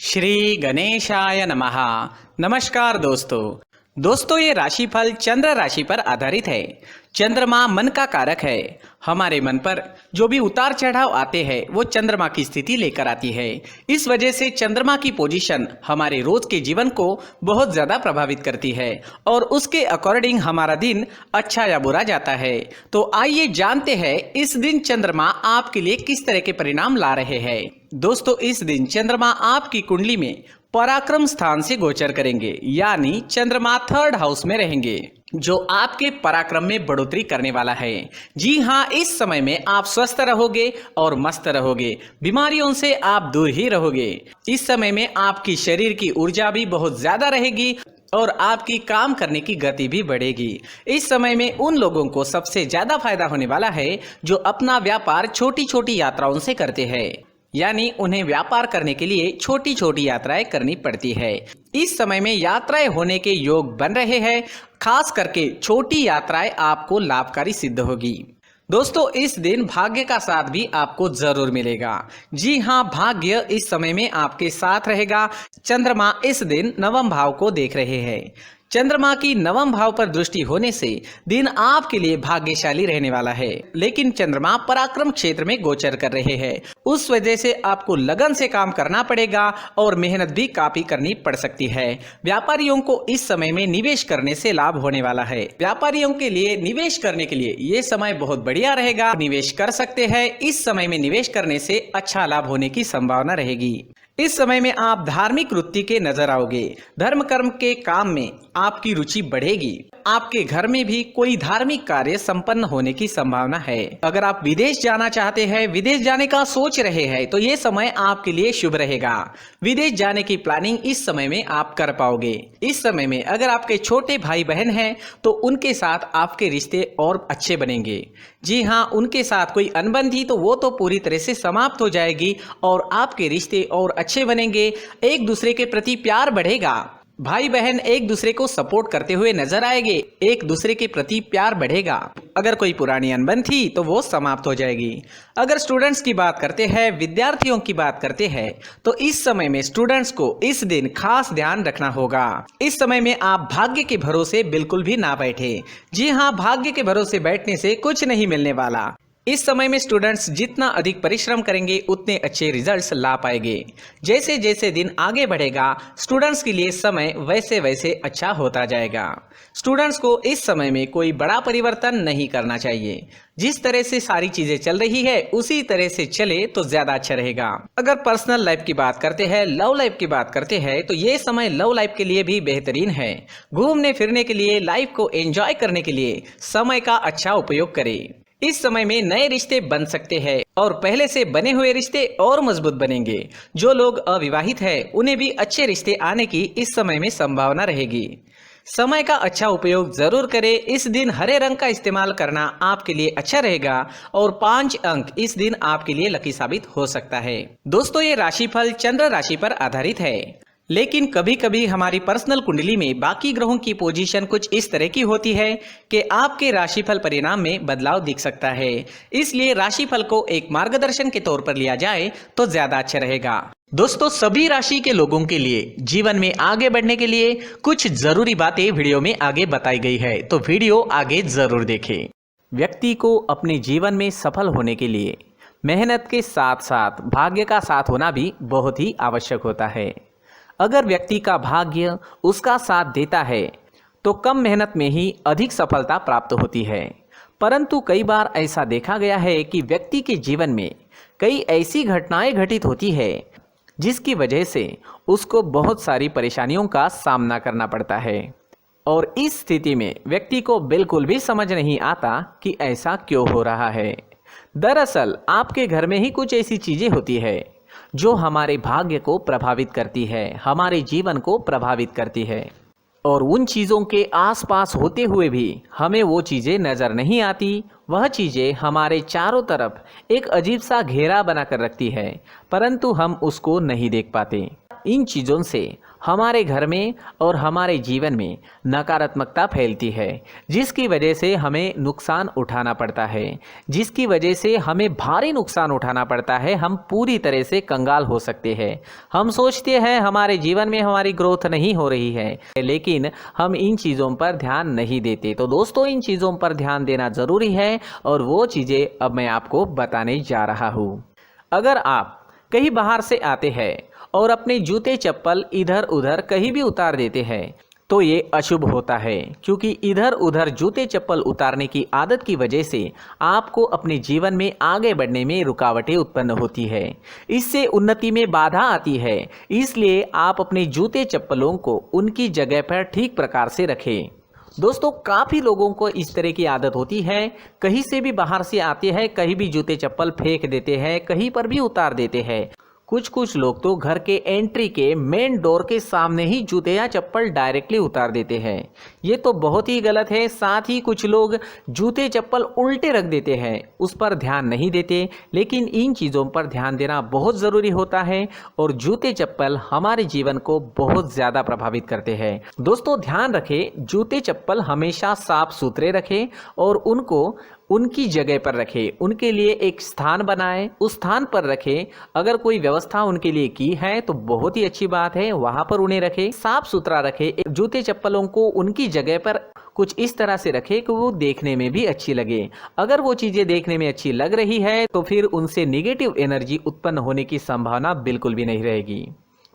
श्री गणेशाय नमः। नमस्कार दोस्तों ये राशिफल चंद्र राशि पर आधारित है। चंद्रमा मन का कारक है। हमारे मन पर जो भी उतार चढ़ाव आते हैं वो चंद्रमा की स्थिति लेकर आती है। इस वजह से चंद्रमा की पोजीशन हमारे रोज के जीवन को बहुत ज्यादा प्रभावित करती है और उसके अकॉर्डिंग हमारा दिन अच्छा या बुरा जाता है। तो आइए जानते हैं इस दिन चंद्रमा आपके लिए किस तरह के परिणाम ला रहे हैं। दोस्तों, इस दिन चंद्रमा आपकी कुंडली में पराक्रम स्थान से गोचर करेंगे, यानी चंद्रमा 3rd हाउस में रहेंगे, जो आपके पराक्रम में बढ़ोतरी करने वाला है। जी हाँ, इस समय में आप स्वस्थ रहोगे और मस्त रहोगे, बीमारियों से आप दूर ही रहोगे। इस समय में आपकी शरीर की ऊर्जा भी बहुत ज्यादा रहेगी और आपकी काम करने की गति भी बढ़ेगी। इस समय में उन लोगों को सबसे ज्यादा फायदा होने वाला है जो अपना व्यापार छोटी छोटी यात्राओं से करते हैं, यानी उन्हें व्यापार करने के लिए छोटी छोटी यात्राएं करनी पड़ती है। इस समय में यात्राएं होने के योग बन रहे हैं। खास करके छोटी यात्राएं आपको लाभकारी सिद्ध होगी। दोस्तों, इस दिन भाग्य का साथ भी आपको जरूर मिलेगा। जी हाँ, भाग्य इस समय में आपके साथ रहेगा। चंद्रमा इस दिन 9वें भाव को देख रहे हैं। चंद्रमा की 9वें भाव पर दृष्टि होने से दिन आपके लिए भाग्यशाली रहने वाला है। लेकिन चंद्रमा पराक्रम क्षेत्र में गोचर कर रहे हैं, उस वजह से आपको लगन से काम करना पड़ेगा और मेहनत भी काफी करनी पड़ सकती है। व्यापारियों को इस समय में निवेश करने से लाभ होने वाला है। व्यापारियों के लिए निवेश करने के लिए ये समय बहुत बढ़िया रहेगा, निवेश कर सकते हैं। इस समय में निवेश करने से अच्छा लाभ होने की संभावना रहेगी। इस समय में आप धार्मिक वृत्ति के नजर आओगे। धर्म कर्म के काम में आपकी रुचि बढ़ेगी। आपके घर में भी कोई धार्मिक कार्य संपन्न होने की संभावना है। अगर आप विदेश जाना चाहते हैं, विदेश जाने का सोच रहे हैं, तो ये समय आपके लिए शुभ रहेगा। विदेश जाने की प्लानिंग इस समय में आप कर पाओगे। इस समय में अगर आपके छोटे भाई बहन हैं तो उनके साथ आपके रिश्ते और अच्छे बनेंगे। जी हाँ, उनके साथ कोई अनबन थी तो वो तो पूरी तरह से समाप्त हो जाएगी और आपके रिश्ते और अच्छे बनेंगे। एक दूसरे के प्रति प्यार बढ़ेगा। भाई बहन एक दूसरे को सपोर्ट करते हुए नजर आएंगे। एक दूसरे के प्रति प्यार बढ़ेगा। अगर कोई पुरानी अनबन थी तो वो समाप्त हो जाएगी। अगर स्टूडेंट्स की बात करते हैं, विद्यार्थियों की बात करते हैं, तो इस समय में स्टूडेंट्स को इस दिन खास ध्यान रखना होगा। इस समय में आप भाग्य के भरोसे बिल्कुल भी ना बैठे। जी हाँ, भाग्य के भरोसे बैठने से कुछ नहीं मिलने वाला। इस समय में स्टूडेंट्स जितना अधिक परिश्रम करेंगे उतने अच्छे रिजल्ट्स ला पाएंगे। जैसे जैसे दिन आगे बढ़ेगा स्टूडेंट्स के लिए समय वैसे वैसे अच्छा होता जाएगा। स्टूडेंट्स को इस समय में कोई बड़ा परिवर्तन नहीं करना चाहिए। जिस तरह से सारी चीजें चल रही है उसी तरह से चले तो ज्यादा अच्छा रहेगा। अगर पर्सनल लाइफ की बात करते हैं, लव लाइफ की बात करते हैं, तो ये समय लव लाइफ के लिए भी बेहतरीन है। घूमने फिरने के लिए, लाइफ को एंजॉय करने के लिए समय का अच्छा उपयोग करें। इस समय में नए रिश्ते बन सकते हैं और पहले से बने हुए रिश्ते और मजबूत बनेंगे। जो लोग अविवाहित हैं उन्हें भी अच्छे रिश्ते आने की इस समय में संभावना रहेगी। समय का अच्छा उपयोग जरूर करें। इस दिन हरे रंग का इस्तेमाल करना आपके लिए अच्छा रहेगा और 5 अंक इस दिन आपके लिए लकी साबित हो सकता है। दोस्तों, ये राशिफल चंद्र राशि पर आधारित है, लेकिन कभी कभी हमारी पर्सनल कुंडली में बाकी ग्रहों की पोजीशन कुछ इस तरह की होती है कि आपके राशिफल परिणाम में बदलाव दिख सकता है। इसलिए राशिफल को एक मार्गदर्शन के तौर पर लिया जाए तो ज्यादा अच्छा रहेगा। दोस्तों, सभी राशि के लोगों के लिए जीवन में आगे बढ़ने के लिए कुछ जरूरी बातें वीडियो में आगे बताई गई है, तो वीडियो आगे जरूर देखें। व्यक्ति को अपने जीवन में सफल होने के लिए मेहनत के साथ साथ भाग्य का साथ होना भी बहुत ही आवश्यक होता है। अगर व्यक्ति का भाग्य उसका साथ देता है तो कम मेहनत में ही अधिक सफलता प्राप्त होती है। परंतु कई बार ऐसा देखा गया है कि व्यक्ति के जीवन में कई ऐसी घटनाएं घटित होती है जिसकी वजह से उसको बहुत सारी परेशानियों का सामना करना पड़ता है और इस स्थिति में व्यक्ति को बिल्कुल भी समझ नहीं आता कि ऐसा क्यों हो रहा है। दरअसल आपके घर में ही कुछ ऐसी चीजें होती है जो हमारे भाग्य को प्रभावित करती है, हमारे जीवन को प्रभावित करती है और उन चीज़ों के आसपास होते हुए भी हमें वो चीज़ें नज़र नहीं आती। वह चीज़ें हमारे चारों तरफ एक अजीब सा घेरा बनाकर रखती है, परंतु हम उसको नहीं देख पाते। इन चीज़ों से हमारे घर में और हमारे जीवन में नकारात्मकता फैलती है, जिसकी वजह से हमें नुकसान उठाना पड़ता है, जिसकी वजह से हमें भारी नुकसान उठाना पड़ता है। हम पूरी तरह से कंगाल हो सकते हैं। हम सोचते हैं हमारे जीवन में हमारी ग्रोथ नहीं हो रही है, लेकिन हम इन चीज़ों पर ध्यान नहीं देते। तो दोस्तों, इन चीज़ों पर ध्यान देना ज़रूरी है और वो चीज़ें अब मैं आपको बताने जा रहा हूँ। अगर आप कहीं बाहर से आते हैं और अपने जूते चप्पल इधर उधर कहीं भी उतार देते हैं तो ये अशुभ होता है, क्योंकि इधर उधर जूते चप्पल उतारने की आदत की वजह से आपको अपने जीवन में आगे बढ़ने में रुकावटें उत्पन्न होती है। इससे उन्नति में बाधा आती है। इसलिए आप अपने जूते चप्पलों को उनकी जगह पर ठीक प्रकार से रखें। दोस्तों, काफ़ी लोगों को इस तरह की आदत होती है, कहीं से भी बाहर से आते हैं, कहीं भी जूते चप्पल फेंक देते हैं, कहीं पर भी उतार देते हैं। कुछ लोग तो घर के एंट्री के मेन डोर के सामने ही जूते या चप्पल डायरेक्टली उतार देते हैं। ये तो बहुत ही गलत है। साथ ही कुछ लोग जूते चप्पल उल्टे रख देते हैं, उस पर ध्यान नहीं देते। लेकिन इन चीज़ों पर ध्यान देना बहुत ज़रूरी होता है और जूते चप्पल हमारे जीवन को बहुत ज़्यादा प्रभावित करते हैं। दोस्तों, ध्यान रखें, जूते चप्पल हमेशा साफ सुथरे रखें और उनको उनकी जगह पर रखें। उनके लिए एक स्थान बनाएं, उस स्थान पर रखें। अगर कोई व्यवस्था उनके लिए की है तो बहुत ही अच्छी बात है, वहां पर उन्हें रखें, साफ सुथरा रखें। जूते चप्पलों को उनकी जगह पर कुछ इस तरह से रखें कि वो देखने में भी अच्छी लगे। अगर वो चीज़ें देखने में अच्छी लग रही है तो फिर उनसे निगेटिव एनर्जी उत्पन्न होने की संभावना बिल्कुल भी नहीं रहेगी।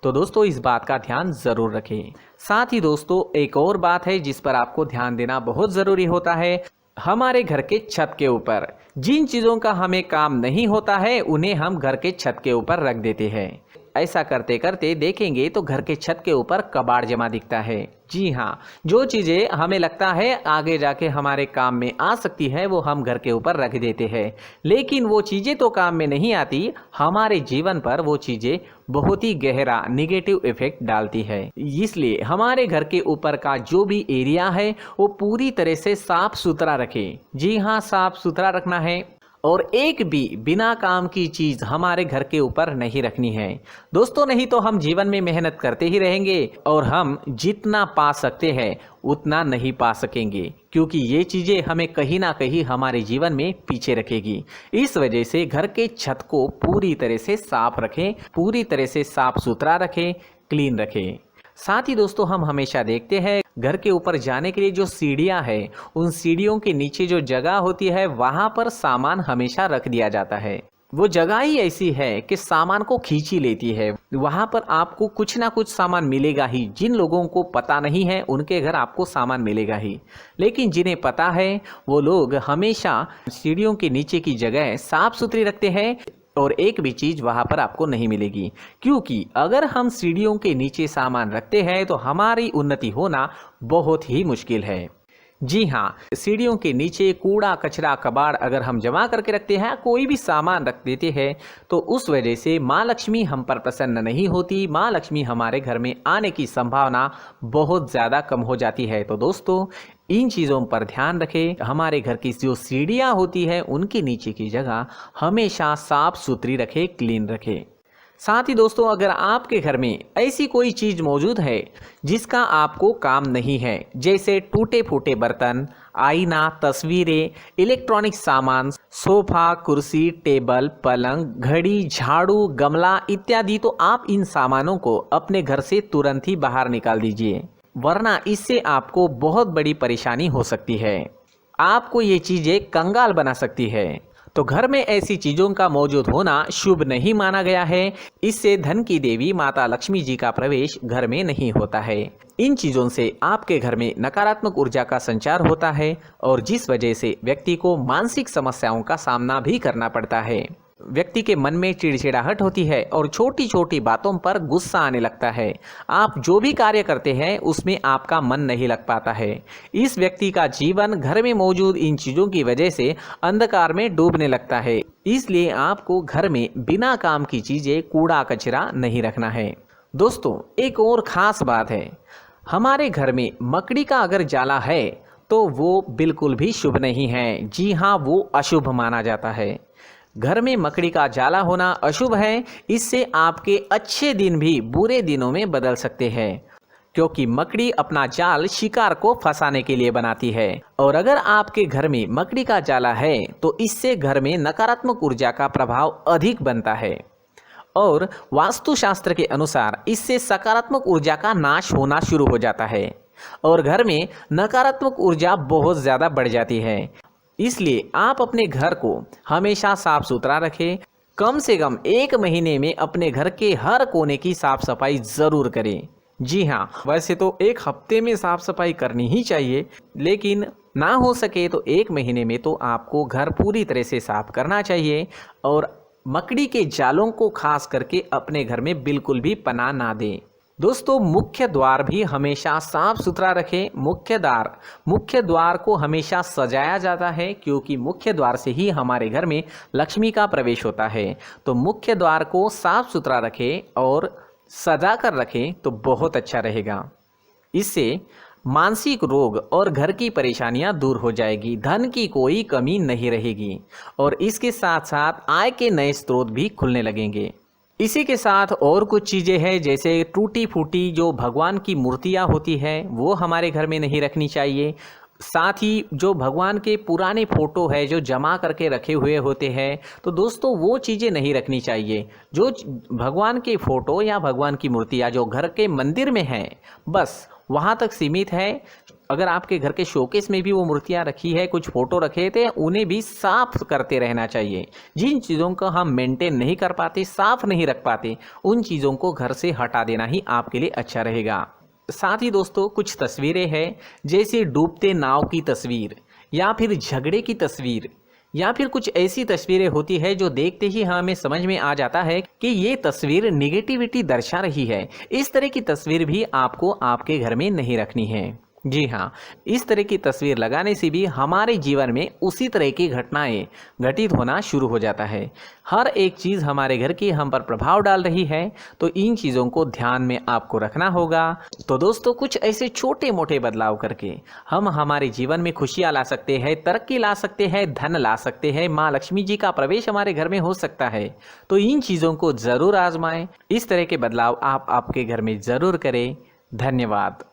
तो दोस्तों, इस बात का ध्यान ज़रूर रखें। साथ ही दोस्तों, एक और बात है जिस पर आपको ध्यान देना बहुत ज़रूरी होता है। हमारे घर के छत के ऊपर जिन चीज़ों का हमें काम नहीं होता है उन्हें हम घर के छत के ऊपर रख देते हैं। ऐसा करते करते देखेंगे तो घर के छत के ऊपर कबाड़ जमा दिखता है। जी हाँ, जो चीज़ें हमें लगता है आगे जाके हमारे काम में आ सकती है वो हम घर के ऊपर रख देते हैं, लेकिन वो चीज़ें तो काम में नहीं आती। हमारे जीवन पर वो चीज़ें बहुत ही गहरा निगेटिव इफेक्ट डालती है। इसलिए हमारे घर के ऊपर का जो भी एरिया है वो पूरी तरह से साफ सुथरा रखें। जी हाँ, साफ सुथरा रखना है और एक भी बिना काम की चीज़ हमारे घर के ऊपर नहीं रखनी है। दोस्तों, नहीं तो हम जीवन में मेहनत करते ही रहेंगे और हम जितना पा सकते हैं उतना नहीं पा सकेंगे, क्योंकि ये चीज़ें हमें कहीं ना कहीं हमारे जीवन में पीछे रखेगी। इस वजह से घर के छत को पूरी तरह से साफ रखें, पूरी तरह से साफ सुथरा रखें, क्लीन रखें। साथ ही दोस्तों, हम हमेशा देखते हैं घर के ऊपर जाने के लिए जो सीढ़ियां हैं, उन सीढ़ियों के नीचे जो जगह होती है वहां पर सामान हमेशा रख दिया जाता है। वो जगह ही ऐसी है कि सामान को खींच ही लेती है। वहां पर आपको कुछ ना कुछ सामान मिलेगा ही। जिन लोगों को पता नहीं है उनके घर आपको सामान मिलेगा ही, लेकिन जिन्हें पता है वो लोग हमेशा सीढ़ियों के नीचे की जगह साफ सुथरी रखते हैं और एक भी चीज़ वहाँ पर आपको नहीं मिलेगी। क्योंकि अगर हम सीढ़ियों के नीचे सामान रखते हैं तो हमारी उन्नति होना बहुत ही मुश्किल है। जी हाँ, सीढ़ियों के नीचे कूड़ा कचरा कबाड़ अगर हम जमा करके रखते हैं, कोई भी सामान रख देते हैं, तो उस वजह से माँ लक्ष्मी हम पर प्रसन्न नहीं होती। माँ लक्ष्मी हमारे घर में आने की संभावना बहुत ज़्यादा कम हो जाती है। तो दोस्तों, इन चीज़ों पर ध्यान रखें। हमारे घर की जो सीढ़ियाँ होती है उनके नीचे की जगह हमेशा साफ सुथरी रखें, क्लीन रखें। साथ ही दोस्तों, अगर आपके घर में ऐसी कोई चीज़ मौजूद है जिसका आपको काम नहीं है, जैसे टूटे फूटे बर्तन, आईना, तस्वीरें, इलेक्ट्रॉनिक सामान, सोफा, कुर्सी, टेबल, पलंग, घड़ी, झाड़ू, गमला इत्यादि, तो आप इन सामानों को अपने घर से तुरंत ही बाहर निकाल दीजिए, वरना इससे आपको बहुत बड़ी परेशानी हो सकती है। आपको ये चीज़ें कंगाल बना सकती है। तो घर में ऐसी चीज़ों का मौजूद होना शुभ नहीं माना गया है। इससे धन की देवी माता लक्ष्मी जी का प्रवेश घर में नहीं होता है। इन चीज़ों से आपके घर में नकारात्मक ऊर्जा का संचार होता है और जिस वजह से व्यक्ति को मानसिक समस्याओं का सामना भी करना पड़ता है। व्यक्ति के मन में चिड़चिड़ाहट होती है और छोटी छोटी बातों पर गुस्सा आने लगता है। आप जो भी कार्य करते हैं उसमें आपका मन नहीं लग पाता है। इस व्यक्ति का जीवन घर में मौजूद इन चीज़ों की वजह से अंधकार में डूबने लगता है। इसलिए आपको घर में बिना काम की चीज़ें, कूड़ा कचरा नहीं रखना है। दोस्तों, एक और ख़ास बात है, हमारे घर में मकड़ी का अगर जाला है तो वो बिल्कुल भी शुभ नहीं है। जी हाँ, वो अशुभ माना जाता है। घर में मकड़ी का जाला होना अशुभ है। इससे आपके अच्छे दिन भी बुरे दिनों में बदल सकते हैं, क्योंकि मकड़ी अपना जाल शिकार को फंसाने के लिए बनाती है। और अगर आपके घर में मकड़ी का जाला है तो इससे घर में नकारात्मक ऊर्जा का प्रभाव अधिक बनता है और वास्तुशास्त्र के अनुसार इससे सकारात्मक ऊर्जा का नाश होना शुरू हो जाता है और घर में नकारात्मक ऊर्जा बहुत ज़्यादा बढ़ जाती है। इसलिए आप अपने घर को हमेशा साफ सुथरा रखें। कम से कम 1 महीने में अपने घर के हर कोने की साफ सफाई ज़रूर करें। जी हाँ, वैसे तो 1 हफ्ते में साफ सफाई करनी ही चाहिए, लेकिन ना हो सके तो 1 महीने में तो आपको घर पूरी तरह से साफ करना चाहिए और मकड़ी के जालों को खास करके अपने घर में बिल्कुल भी पनाह ना दें। दोस्तों, मुख्य द्वार भी हमेशा साफ सुथरा रखें। मुख्य द्वार को हमेशा सजाया जाता है, क्योंकि मुख्य द्वार से ही हमारे घर में लक्ष्मी का प्रवेश होता है। तो मुख्य द्वार को साफ सुथरा रखें और सजा कर रखें तो बहुत अच्छा रहेगा। इससे मानसिक रोग और घर की परेशानियां दूर हो जाएगी, धन की कोई कमी नहीं रहेगी और इसके साथ साथ आय के नए स्रोत भी खुलने लगेंगे। इसी के साथ और कुछ चीज़ें हैं, जैसे टूटी फूटी जो भगवान की मूर्तियां होती है वो हमारे घर में नहीं रखनी चाहिए। साथ ही जो भगवान के पुराने फ़ोटो है जो जमा करके रखे हुए होते हैं, तो दोस्तों वो चीज़ें नहीं रखनी चाहिए। जो भगवान के फ़ोटो या भगवान की मूर्तियाँ जो घर के मंदिर में हैं, बस वहाँ तक सीमित है। अगर आपके घर के शोकेस में भी वो मूर्तियाँ रखी है, कुछ फ़ोटो रखे थे, उन्हें भी साफ़ करते रहना चाहिए। जिन चीज़ों को हम मेंटेन नहीं कर पाते, साफ़ नहीं रख पाते, उन चीज़ों को घर से हटा देना ही आपके लिए अच्छा रहेगा। साथ ही दोस्तों, कुछ तस्वीरें हैं, जैसे डूबते नाव की तस्वीर या फिर झगड़े की तस्वीर या फिर कुछ ऐसी तस्वीरें होती है जो देखते ही हमें समझ में आ जाता है कि ये तस्वीर निगेटिविटी दर्शा रही है। इस तरह की तस्वीर भी आपको आपके घर में नहीं रखनी है। जी हाँ, इस तरह की तस्वीर लगाने से भी हमारे जीवन में उसी तरह की घटनाएं घटित होना शुरू हो जाता है। हर एक चीज़ हमारे घर की हम पर प्रभाव डाल रही है, तो इन चीज़ों को ध्यान में आपको रखना होगा। तो दोस्तों, कुछ ऐसे छोटे मोटे बदलाव करके हम हमारे जीवन में खुशियाँ ला सकते हैं, तरक्की ला सकते हैं, धन ला सकते हैं, माँ लक्ष्मी जी का प्रवेश हमारे घर में हो सकता है। तो इन चीज़ों को ज़रूर आजमाएं। इस तरह के बदलाव आप आपके घर में ज़रूर करें। धन्यवाद।